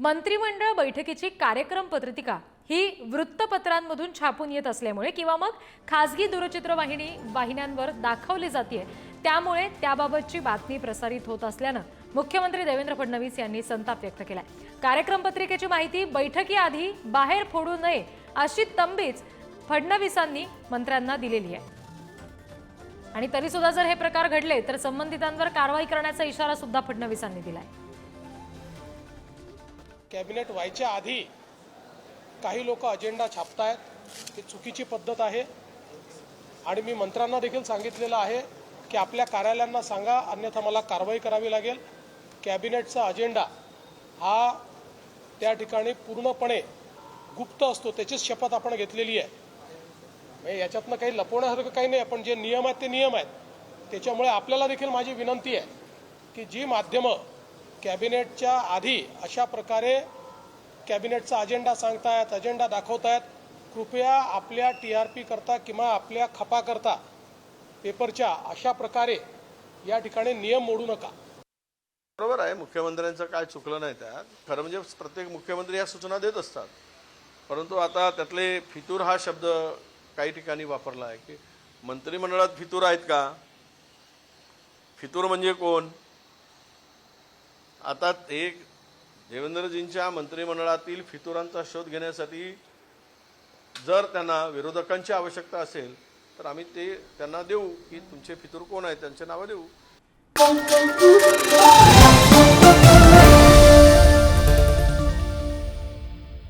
मंत्रिमंडळ बैठकीची कार्यक्रम पत्रिका ही वृत्तपत्रांमधून छापून येत असल्यामुळे किंवा मग खासगी दूरचित्रवाहिनी वाहिन्यांवर दाखवली जाते, त्यामुळे त्याबाबतची बातमी प्रसारित होत असल्याने मुख्यमंत्री देवेंद्र फडणवीस यांनी संताप व्यक्त केलाय। कार्यक्रम पत्रिकेची माहिती बैठकीआधी बाहेर फोडू नये अशी तंबीच फडणवीसांनी मंत्र्यांना दिलेली आहे। आणि तरी सुद्धा जर हे प्रकार घडले तर संबंधितांवर कारवाई करण्याचा इशारा सुद्धा फडणवीसांनी दिलाय। कॅबिनेट व्हायच्या आधी काही लोक अजेंडा छापतायत, ही चुकीची पद्धत आहे। आणि मी मंत्र्यांना देखील सांगितलेलं आहे की आपल्या कार्यालयांना सांगा, अन्यथा मला कारवाई करावी लागेल। कॅबिनेटचा अजेंडा हा त्या ठिकाणी पूर्णपणे गुप्त असतो, त्याचीच शपथ आपण घेतलेली आहे। म्हणजे याच्यातनं काही लपवण्यासारखं काही नाही, पण जे नियम आहेत ते नियम आहेत। त्याच्यामुळे आपल्याला देखील माझी विनंती आहे की जी माध्यमं कॅबिनेटच्या आधी अशा प्रकारे कॅबिनेटचा अजेंडा सांगतायत, अजेंडा दाखवतायत, कृपया आपल्या TRP करता किंवा आपल्या खपा करता पेपरच्या अशा प्रकारे या ठिकाणी नियम मोडू नका। बरोबर आहे, मुख्यमंत्र्यांचं काय चुकलं नाही त्यात। खरं म्हणजे प्रत्येक मुख्यमंत्री या सूचना देत असतात, परंतु आता त्यातले फितूर हा शब्द काही ठिकाणी वापरला आहे की मंत्रिमंडळात फितूर आहेत का? फितूर म्हणजे कोण? आता एक देवेंद्रजींच्या मंत्रिमंडळातील फितुरांचा शोध घेण्यासाठी जर त्यांना विरोधकांची आवश्यकता असेल तर आम्ही ते त्यांना देऊ की तुमचे फितूर कोण आहेत, त्यांची नावं देऊ।